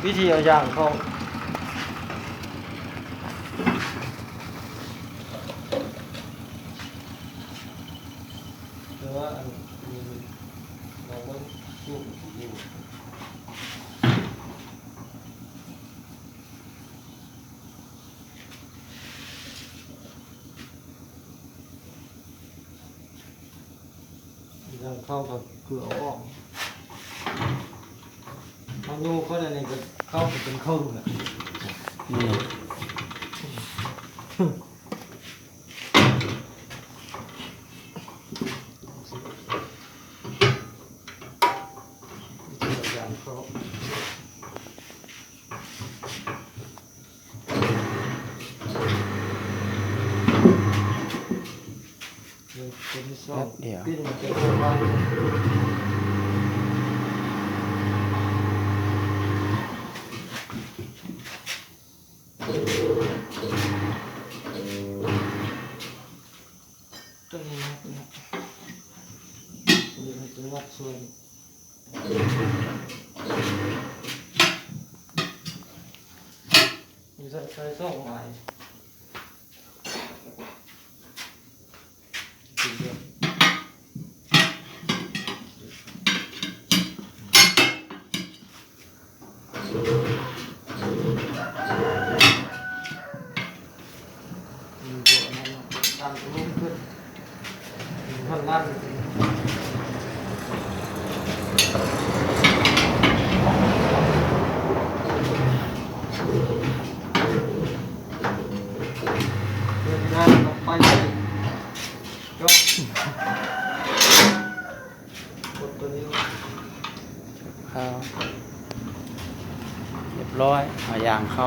วิธีเอาอย่างเขาแต่ว่าอันนี้เราก็สู้อยู่ยังเข้ากับเกลือออกเอาโยกเข้าในก็เข้าไปเป็นครึ่งอ่ะนี่อย่างเขาเป็นที่สองปิ้นเป็นโครงการตัวนี้นะตัวนี้มันจะวัดส่วนมีใช้สองไม้ทำลุ่มขึ้นมันนั่นเดินได้ไปเลยยกกดตัวนี้เข้าเรียบร้อยเอาอย่างเข้า